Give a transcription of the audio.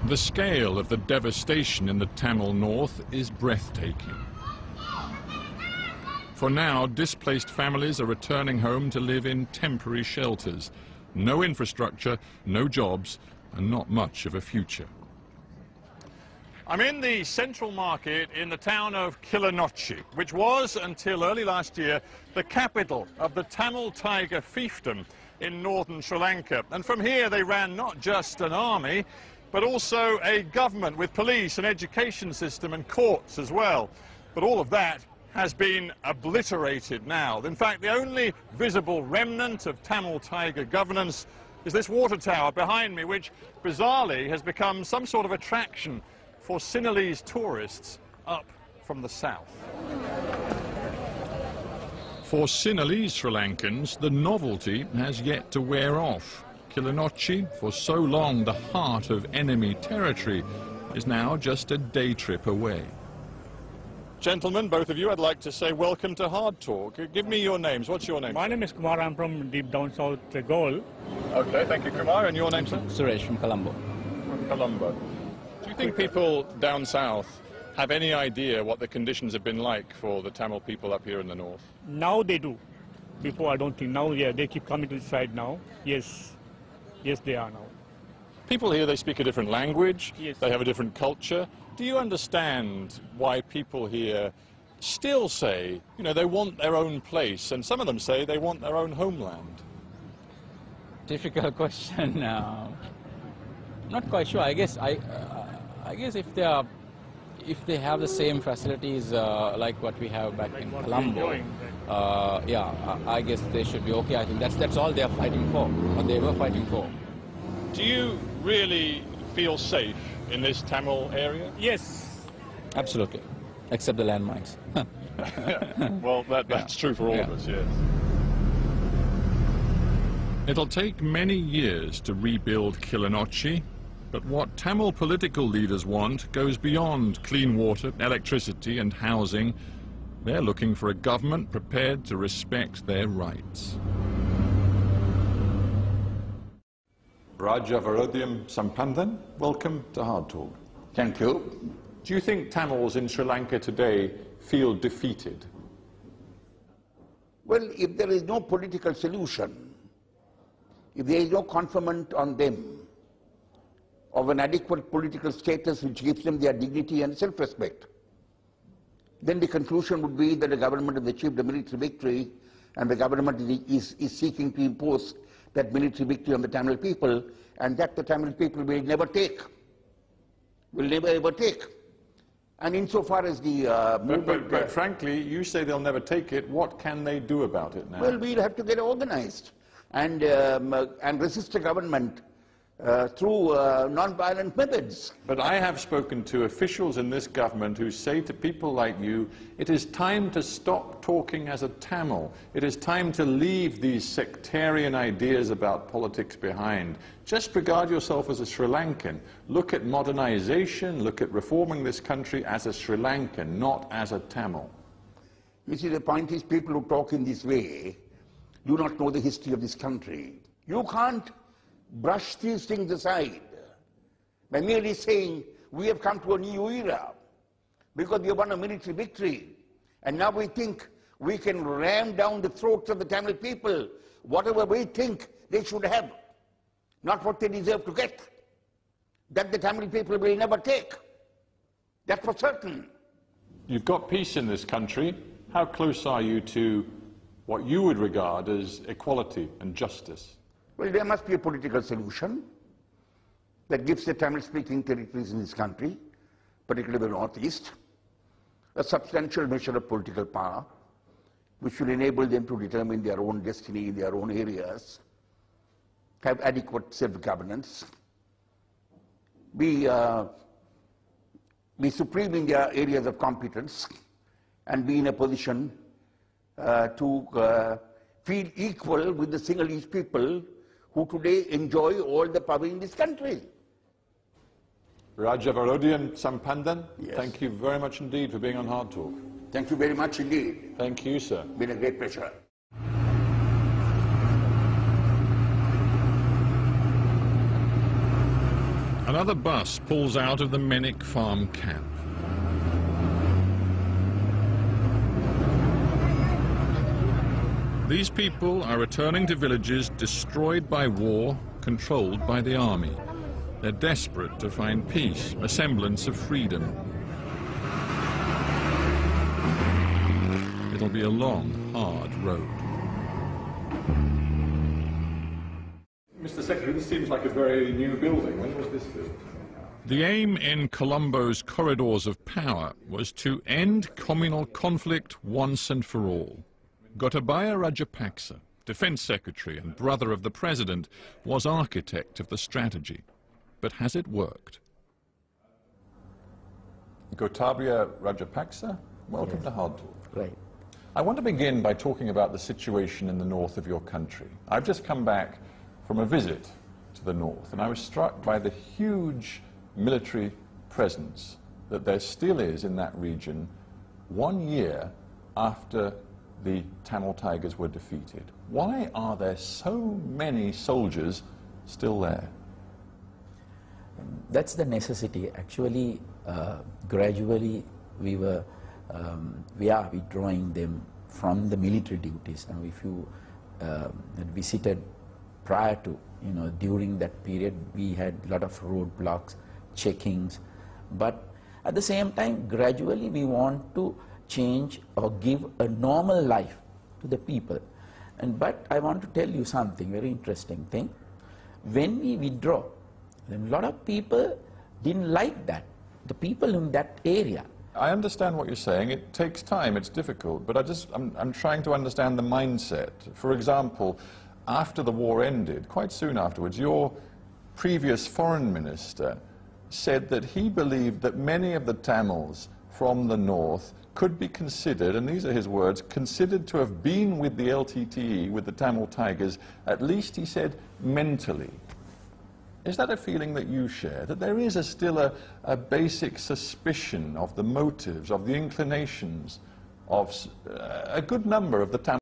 The scale of the devastation in the Tamil North is breathtaking. For now, displaced families are returning home to live in temporary shelters. No infrastructure, no jobs, and not much of a future. I'm in the central market in the town of Kilinochchi, which was, until early last year, the capital of the Tamil Tiger fiefdom in northern Sri Lanka. And from here they ran not just an army, but also a government with police, an education system and courts as well. But all of that has been obliterated now. In fact, the only visible remnant of Tamil Tiger governance is this water tower behind me, which bizarrely has become some sort of attraction for Sinhalese tourists up from the south. For Sinhalese Sri Lankans, the novelty has yet to wear off. Kilinochchi, for so long the heart of enemy territory, is now just a day trip away. Gentlemen, both of you, I'd like to say welcome to Hard Talk. Give me your names. What's your name? My name is Kumar. I'm from deep down south, Gaul. Okay, thank you, Kumar. And your name, sir? Suresh from Colombo. From Colombo. Do you think people down south have any idea what the conditions have been like for the Tamil people up here in the north? Now they do. Before, I don't think. Now, yeah, they keep coming to the side now. Yes. Yes, they are now. People here, they speak a different language. Yes. They have a different culture. Do you understand why people here still say, you know, they want their own place, and some of them say they want their own homeland? Difficult question. Not quite sure. I guess if they have the same facilities like what we have back in Colombo, yeah, I guess they should be okay. I think that's all they are fighting for, what they were fighting for. Do you really feel safe in this Tamil area? Yes. Absolutely, except the landmines. Well, that's true for all of us, yes. It'll take many years to rebuild Kilinochchi, but what Tamil political leaders want goes beyond clean water, electricity and housing. They're looking for a government prepared to respect their rights. Raja Varodhyan Sampandan, welcome to Hard Talk. Thank you. Do you think Tamils in Sri Lanka today feel defeated? Well, if there is no political solution, if there is no conferment on them of an adequate political status which gives them their dignity and self-respect, then the conclusion would be that the government has achieved a military victory and the government is seeking to impose that military victory on the Tamil people, and that the Tamil people will never take, will never ever take. And insofar as the movement... But frankly, you say they'll never take it. What can they do about it now? Well, we'll have to get organized and resist the government through non-violent methods. But I have spoken to officials in this government who say to people like you, it is time to stop talking as a Tamil. It is time to leave these sectarian ideas about politics behind. Just regard yourself as a Sri Lankan. Look at modernization, look at reforming this country as a Sri Lankan, not as a Tamil. You see, the point is, people who talk in this way do not know the history of this country. You can't brush these things aside by merely saying we have come to a new era because we have won a military victory and now we think we can ram down the throats of the Tamil people whatever we think they should have, not what they deserve to get. That the Tamil people will never take. That's for certain. You've got peace in this country. How close are you to what you would regard as equality and justice? Well, there must be a political solution that gives the Tamil-speaking territories in this country, particularly the Northeast, a substantial measure of political power, which will enable them to determine their own destiny in their own areas, have adequate self-governance, be supreme in their areas of competence, and be in a position to feel equal with the Sinhalese people who today enjoy all the power in this country. Raja Varodhyan Sampandan, yes. Thank you very much indeed for being on Hard Talk. Thank you very much indeed. Thank you, sir. Been a great pleasure. And Another bus pulls out of the Menik farm camp. These people are returning to villages destroyed by war, controlled by the army. They're desperate to find peace, a semblance of freedom. It'll be a long, hard road. Mr. Secretary, this seems like a very new building. When was this built? The aim in Colombo's corridors of power was to end communal conflict once and for all. Gotabaya Rajapaksa, Defense Secretary and brother of the President, was architect of the strategy. But has it worked? Gotabaya Rajapaksa, welcome to HardTalk. Right. I want to begin by talking about the situation in the north of your country. I've just come back from a visit to the north, and I was struck by the huge military presence that there still is in that region 1 year after the Tamil Tigers were defeated. Why are there so many soldiers still there? That's the necessity. Actually, gradually we are withdrawing them from the military duties. Now, if you visited prior to, during that period, we had a lot of roadblocks, checkings, but at the same time, gradually we want to change or give a normal life to the people. But I want to tell you something very interesting thing. When we withdraw, a lot of people didn't like that, the people in that area. I understand what you're saying. It takes time, it's difficult, but I'm trying to understand the mindset. For example, after the war ended, quite soon afterwards, your previous foreign minister said that he believed that many of the Tamils from the north could be considered, and these are his words, considered to have been with the LTTE, with the Tamil Tigers, at least, he said, mentally. Is that a feeling that you share, that there is still a basic suspicion of the motives, of the inclinations of a good number of the Tamil